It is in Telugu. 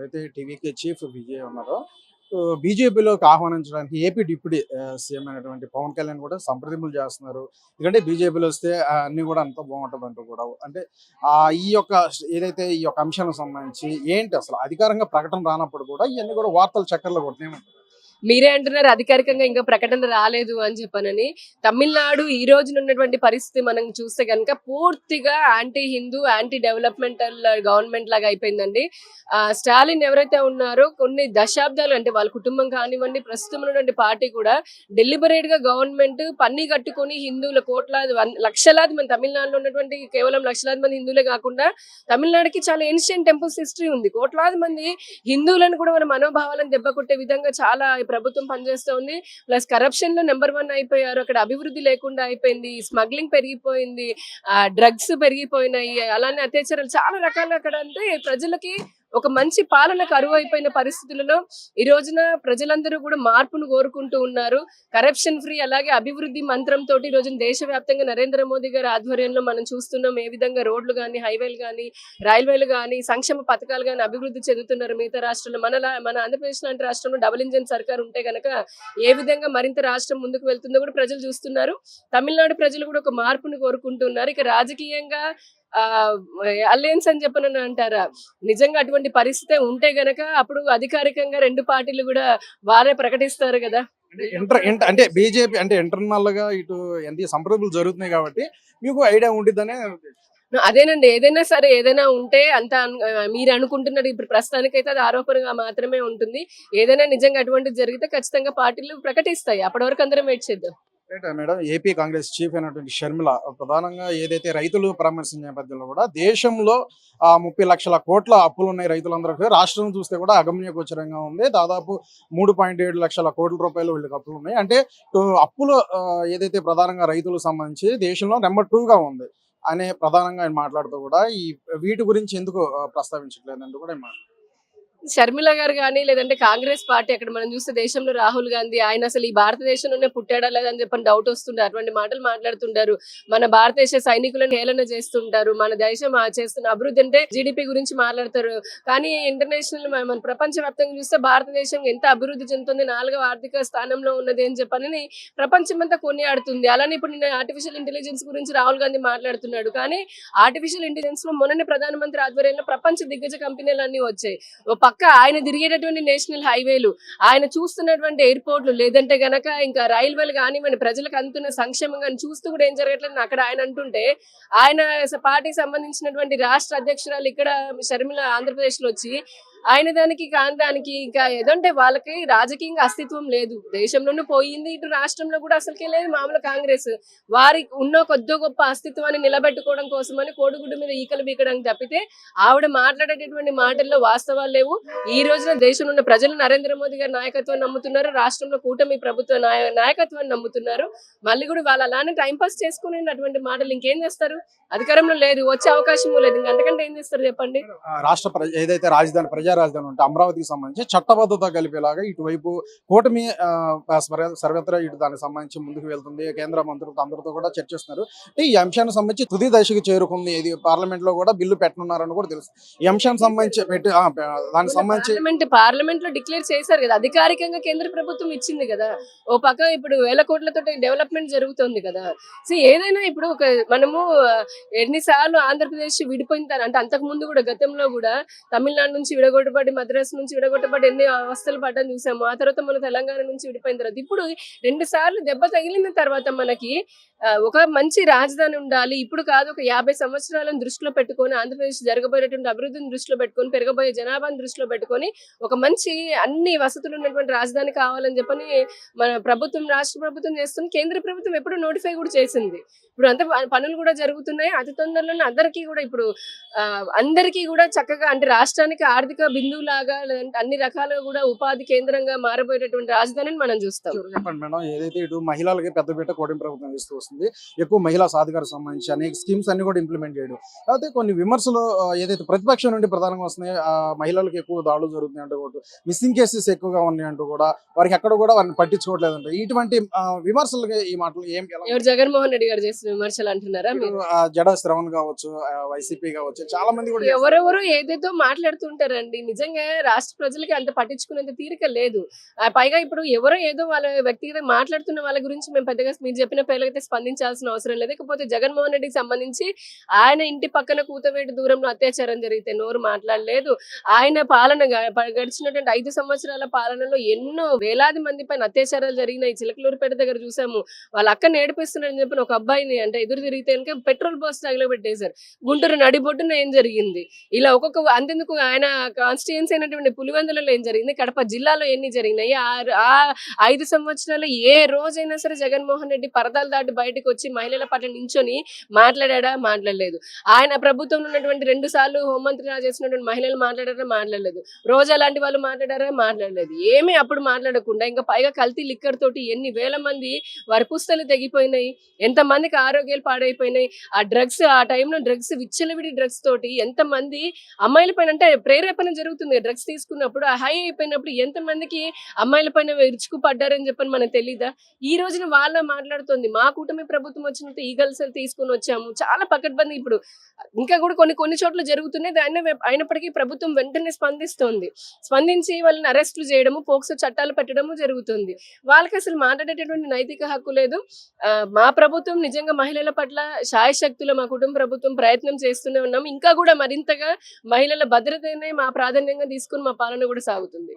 ఎవరైతే టీవీకి చీఫ్ విజయ్ ఉన్నారో బీజేపీలోకి ఆహ్వానించడానికి ఏపీ డిప్యూటీ సీఎం అయినటువంటి పవన్ కళ్యాణ్ కూడా సంప్రదింపులు చేస్తున్నారు. ఎందుకంటే బీజేపీలో వస్తే అన్ని కూడా అంతా బాగుంటుందంటూ కూడా అంటే ఈ యొక్క ఏదైతే ఈ యొక్క అంశానికి సంబంధించి ఏంటి అసలు అధికారంగా ప్రకటన రానప్పుడు కూడా ఇవన్నీ కూడా వార్తలు చక్కర్లు కొట్టినాయి. మీరే అంటున్నారు అధికారికంగా ఇంకా ప్రకటన రాలేదు అని చెప్పనని. తమిళనాడు ఈ రోజున ఉన్నటువంటి పరిస్థితి మనం చూస్తే కనుక పూర్తిగా anti Hindu, anti developmental government లాగా అయిపోయిందండి. స్టాలిన్ ఎవరైతే ఉన్నారో కొన్ని దశాబ్దాలు అంటే వాళ్ళ కుటుంబం కానివ్వండి, ప్రస్తుతం ఉన్నటువంటి పార్టీ కూడా డెలిబరేట్ గా గవర్నమెంట్ పన్ని కట్టుకొని హిందువుల కోట్లాది లక్షలాది మంది తమిళనాడులో ఉన్నటువంటి కేవలం లక్షలాది మంది హిందువులే కాకుండా తమిళనాడుకి చాలా ఏన్షియంట్ టెంపుల్స్ హిస్టరీ ఉంది. కోట్లాది మంది హిందువులను కూడా మన మనోభావాలను దెబ్బ కొట్టే విధంగా చాలా ప్రభుత్వం పనిచేస్తోంది. ప్లస్ కరప్షన్ లో నెంబర్ 1 అయిపోయారు. అక్కడ అభివృద్ధి లేకుండా అయిపోయింది, స్మగ్లింగ్ పెరిగిపోయింది, డ్రగ్స్ పెరిగిపోయినాయి, అలానే అత్యాచారాలు చాలా రకాల అక్కడ అంటే ప్రజలకి ఒక మంచి పాలన కరువు అయిపోయిన పరిస్థితులలో ఈ రోజున ప్రజలందరూ కూడా మార్పును కోరుకుంటూ ఉన్నారు. కరప్షన్ ఫ్రీ అలాగే అభివృద్ధి మంత్రంతో ఈ రోజున దేశవ్యాప్తంగా నరేంద్ర మోదీ గారి ఆధ్వర్యంలో మనం చూస్తున్నాం ఏ విధంగా రోడ్లు కానీ, హైవేలు కానీ, రైల్వేలు కానీ, సంక్షేమ పథకాలు కానీ అభివృద్ధి చెందుతున్నారు మిగతా రాష్ట్రాల్లో. మన ఆంధ్రప్రదేశ్ లాంటి రాష్ట్రంలో డబుల్ ఇంజన్ సర్కార్ ఉంటే గనక ఏ విధంగా మరింత రాష్ట్రం ముందుకు వెళ్తుందో కూడా ప్రజలు చూస్తున్నారు. తమిళనాడు ప్రజలు కూడా ఒక మార్పును కోరుకుంటున్నారు. ఇక రాజకీయంగా అలయన్స్ అని చెప్పనని అంటారా, నిజంగా అటువంటి పరిస్థితి ఉంటే గనక అప్పుడు అధికారికంగా 2 పార్టీలు కూడా వారే ప్రకటిస్తారు కదా. అంటే బీజేపీ అంటే ఇంటర్నల్ గా ఇటు ఎంత సంప్రదింపులు జరుగుతున్నాయి కాబట్టి మీకు ఐడియా ఉండిద్దనే. అదేనండి, ఏదైనా సరే ఏదైనా ఉంటే అంత మీరు అనుకుంటున్నారు ఇప్పుడు ప్రస్తుతానికైతే అది ఆరోపణగా మాత్రమే ఉంటుంది. ఏదైనా నిజంగా అటువంటిది జరిగితే ఖచ్చితంగా పార్టీలు ప్రకటిస్తాయి. అప్పటి వరకు అందరం వెయిట్ చేద్దాం. మేడం, ఏపీ కాంగ్రెస్ చీఫ్ అయినటువంటి షర్మిల ప్రధానంగా ఏదైతే రైతులు పరామర్శించే నేపథ్యంలో కూడా దేశంలో 30 లక్షల కోట్ల అప్పులు ఉన్నాయి రైతులందరికీ. రాష్ట్రం చూస్తే కూడా అగమ్య గోచరంగా ఉంది. దాదాపు 3.7 లక్షల కోట్ల రూపాయలు వీళ్ళకి అప్పులు ఉన్నాయి. అంటే అప్పులు ఏదైతే ప్రధానంగా రైతులకు సంబంధించి దేశంలో నెంబర్ 2గా ఉంది అనే ప్రధానంగా ఆయన మాట్లాడుతూ కూడా వీటి గురించి ఎందుకు ప్రస్తావించట్లేదంటూ కూడా షర్మిల గారు కానీ లేదంటే కాంగ్రెస్ పార్టీ అక్కడ మనం చూస్తే దేశంలో రాహుల్ గాంధీ ఆయన అసలు ఈ భారతదేశంలోనే పుట్టాడా లేదని చెప్పని డౌట్ వస్తుంటారు. అటువంటి మాటలు మాట్లాడుతుంటారు. మన భారతదేశ సైనికులను హేళన చేస్తుంటారు. మన దేశం చేస్తున్న అభివృద్ధి అంటే జీడిపి గురించి మాట్లాడతారు. కానీ ఇంటర్నేషనల్ మన ప్రపంచవ్యాప్తంగా చూస్తే భారతదేశం ఎంత అభివృద్ధి చెందుతుంది, 4వ ఆర్థిక స్థానంలో ఉన్నది అని చెప్పని ప్రపంచం అంతా కొనియాడుతుంది. అలానే ఇప్పుడు నిన్న ఆర్టిఫిషియల్ ఇంటెలిజెన్స్ గురించి రాహుల్ గాంధీ మాట్లాడుతున్నాడు. కానీ ఆర్టిఫిషియల్ ఇంటెలిజెన్స్ లో మొన్న ప్రధానమంత్రి ఆధ్వర్యంలో ప్రపంచ దిగ్గజ కంపెనీలు అన్ని వచ్చాయి. పక్క ఆయన తిరిగేటటువంటి నేషనల్ హైవేలు, ఆయన చూస్తున్నటువంటి ఎయిర్పోర్ట్లు, లేదంటే గనక ఇంకా రైల్వేలు కానివ్వండి, ప్రజలకు అందుతున్న సంక్షేమం కానీ చూస్తూ కూడా ఏం జరగట్లేదు అక్కడ ఆయన అంటుంటే, ఆయన పార్టీకి సంబంధించినటువంటి రాష్ట్ర అధ్యక్షురాలు ఇక్కడ షర్మిల ఆంధ్రప్రదేశ్ లో వచ్చి ఆయన దానికి ఇంకా ఏదంటే వాళ్ళకి రాజకీయంగా అస్తిత్వం లేదు. దేశంలోనూ పోయింది, ఇటు రాష్ట్రంలో కూడా అసలుకే లేదు. మామూలు కాంగ్రెస్ వారికి ఉన్న కొద్ది గొప్ప అస్తిత్వాన్ని నిలబెట్టుకోవడం కోసమని కోడిగుడ్డు మీద ఈకలు బీకడానికి తప్పితే ఆవిడ మాట్లాడేటటువంటి మాటల్లో వాస్తవాలు లేవు. ఈ రోజున దేశంలో ఉన్న ప్రజలు నరేంద్ర మోదీ గారి నాయకత్వాన్ని నమ్ముతున్నారు. రాష్ట్రంలో కూటమి ప్రభుత్వ నాయకత్వాన్ని నమ్ముతున్నారు. మళ్ళీ కూడా వాళ్ళు అలానే టైంపాస్ చేసుకుని అటువంటి మాటలు ఇంకేం చేస్తారు? అధికారంలో లేదు, వచ్చే అవకాశం లేదు, ఇంకా అంతకంటే ఏం చేస్తారు చెప్పండి. రాష్ట్ర ఏదైతే రాజధాని ప్రజా రాజధాని ఉంటే అమరావతికి సంబంధించి చట్టబద్ధత కలిపేలాగా ఇటువైపు కూటమి సర్వత్రా ఇటు దానికి సంబంధించి ముందుకు వెళ్తుంది. కేంద్ర మంత్రులతో అందరితో కూడా చర్చిస్తున్నారు. అంటే ఈ అంశానికి సంబంధించి తుది దశకు చేరుకుంది. ఇది పార్లమెంట్ లో కూడా బిల్లు పెట్టనున్నారని కూడా తెలుసు. ఈ అంశానికి సంబంధించి దానికి సంబంధించి పార్లమెంట్ లో డిక్లేర్ చేశారు కదా, అధికారికంగా కేంద్ర ప్రభుత్వం ఇచ్చింది కదా. ఓ పక్క ఇప్పుడు 1000 కోట్లతో డెవలప్మెంట్ జరుగుతుంది కదా. సో ఏదైనా ఇప్పుడు మనము ఎన్నిసార్లు ఆంధ్రప్రదేశ్ విడిపోయిన అంటే అంతకు ముందు కూడా గతంలో కూడా తమిళనాడు నుంచి విడగొట్టబడి, మద్రాసు నుంచి విడగొట్టబడి ఎన్ని అవస్థలు పడ్డాన్ని చూసాము. ఆ తర్వాత మన తెలంగాణ నుంచి విడిపోయిన తర్వాత ఇప్పుడు 2 సార్లు దెబ్బ తగిలిన తర్వాత మనకి ఒక మంచి రాజధాని ఉండాలి. ఇప్పుడు కాదు, ఒక 50 సంవత్సరాలను దృష్టిలో పెట్టుకొని ఆంధ్రప్రదేశ్ జరగబోయేటువంటి అభివృద్ధిని దృష్టిలో పెట్టుకొని, పెరగబోయే జనాభాను దృష్టిలో పెట్టుకొని ఒక మంచి అన్ని వసతులు ఉన్నటువంటి రాజధాని కావాలని చెప్పని మన ప్రభుత్వం, రాష్ట్ర ప్రభుత్వం చేస్తుంది. కేంద్ర ప్రభుత్వం ఎప్పుడు నోటిఫై కూడా చేసింది. ఇప్పుడు అంత పనులు కూడా జరుగుతున్నాయి. అతి తొందరలోనే అందరికీ కూడా ఇప్పుడు అందరికీ కూడా చక్కగా అంటే రాష్ట్రానికి ఆర్థిక బిందువు లాగా అన్ని రకాలుగా కూడా ఉపాధి కేంద్రంగా మారబోయేటటువంటి రాజధానిని మనం చూస్తాం. చెప్పండి మేడం, ఏదైతే ఇటు మహిళలకి పెద్దపీట కూటమి ప్రభుత్వం ఇస్తూ వస్తుంది, ఎక్కువ మహిళా సాధికార సంబంధించి అనేక స్కీమ్స్ అన్ని కూడా ఇంప్లిమెంట్ చేయడం. అయితే కొన్ని విమర్శలు ఏదైతే ప్రతిపక్షం నుండి ప్రధానంగా వస్తున్నాయి, మహిళలకు ఎక్కువ దాడులు జరుగుతున్నాయి అంటూ కూడా, మిస్సింగ్ కేసెస్ ఎక్కువగా ఉన్నాయి అంటూ కూడా, వారికి ఎక్కడ కూడా వారిని పట్టించుకోవట్లేదంటే ఇటువంటి విమర్శలకి ఈ మాటలు ఎవరు జగన్మోహన్ రెడ్డి గారు చేసిన విమర్శలు అంటున్నారా? జడ శ్రవణ్ కావచ్చు, వైసీపీ కావచ్చు, చాలా మంది కూడా ఎవరెవరు ఏదేదో మాట్లాడుతుంటారండి. రెడ్డి నిజంగా రాష్ట్ర ప్రజలకి అంత పట్టించుకునేంత తీరిక లేదు. పైగా ఇప్పుడు ఎవరో ఏదో వాళ్ళ వ్యక్తిగతంగా మాట్లాడుతున్న వాళ్ళ గురించి మేము పెద్దగా మీరు చెప్పిన పేర్లకైతే స్పందించాల్సిన అవసరం లేదు. ఇకపోతే జగన్మోహన్ రెడ్డికి సంబంధించి ఆయన ఇంటి పక్కన కూతవేటు దూరంలో అత్యాచారం జరిగితే నోరు మాట్లాడలేదు. ఆయన పాలన గడిచినటువంటి 5 సంవత్సరాల పాలనలో ఎన్నో వేలాది మంది పైన అత్యాచారాలు జరిగినాయి. చిలకలూరుపేట దగ్గర చూసాము. వాళ్ళ అక్కని ఏడిపిస్తున్నాడని చెప్పిన ఒక అబ్బాయిని అంటే ఎదురు తిరిగితే కనుక పెట్రోల్ పోసి తగలబెట్టేశారు. గుంటూరు నడిబొడ్డున ఏం జరిగింది, ఇలా ఒక్కొక్క అంతెందుకు ఆయన కాన్స్టిట్యుయెన్సీ అయినటువంటి పులివెందులలో ఏం జరిగింది, కడప జిల్లాలో ఎన్ని జరిగినాయి, ఆ 5 సంవత్సరాలు ఏ రోజైనా సరే జగన్మోహన్ రెడ్డి పరదాలు దాటి బయటకు వచ్చి మహిళల పట్ల నించొని మాట్లాడా? మాట్లాడలేదు. ఆయన ప్రభుత్వంలో ఉన్నటువంటి 2 సార్లు హోంమంత్రిగా చేసినటువంటి మహిళలు మాట్లాడారా? మాట్లాడలేదు. రోజా లాంటి వాళ్ళు మాట్లాడారా? మాట్లాడలేదు. ఏమీ అప్పుడు మాట్లాడకుండా ఇంకా పైగా కల్తీ లిక్కర్ తోటి ఎన్ని వేల మంది వారి పుస్తలు తెగిపోయినాయి, ఎంతమందికి ఆరోగ్యాలు పాడైపోయినాయి. ఆ డ్రగ్స్, ఆ టైంలో డ్రగ్స్, విచ్చలవిడి డ్రగ్స్ తోటి ఎంతమంది అమ్మాయిల పైన అంటే ప్రేరేపణ జరుగుతుంది. డ్రగ్స్ తీసుకున్నప్పుడు ఆ హై అయిపోయినప్పుడు ఎంతమందికి అమ్మాయిల పైన విరుచుకు పడ్డారని చెప్పని మనకు తెలీదా? ఈ రోజున వాళ్ళ మాట్లాడుతుంది మా కూటమి ప్రభుత్వం వచ్చినట్టు ఈగల్స్ తీసుకుని వచ్చాము, చాలా పకడ్బందీ. ఇప్పుడు ఇంకా కూడా కొన్ని చోట్ల జరుగుతున్నాయి. దాన్ని అయినప్పటికీ ప్రభుత్వం వెంటనే స్పందించి వాళ్ళని అరెస్టులు చేయడము, పోక్సో చట్టాలు పెట్టడము జరుగుతుంది. వాళ్ళకి అసలు మాట్లాడేటటువంటి నైతిక హక్కు లేదు. మా ప్రభుత్వం నిజంగా మహిళల పట్ల శాయశక్తుల మా కుటుంబ ప్రభుత్వం ప్రయత్నం చేస్తూనే ఉన్నాం. ఇంకా కూడా మరింతగా మహిళల భద్రతనే మా ప్రాధాన్యంగా తీసుకుని మా పాలన కూడా సాగుతుంది.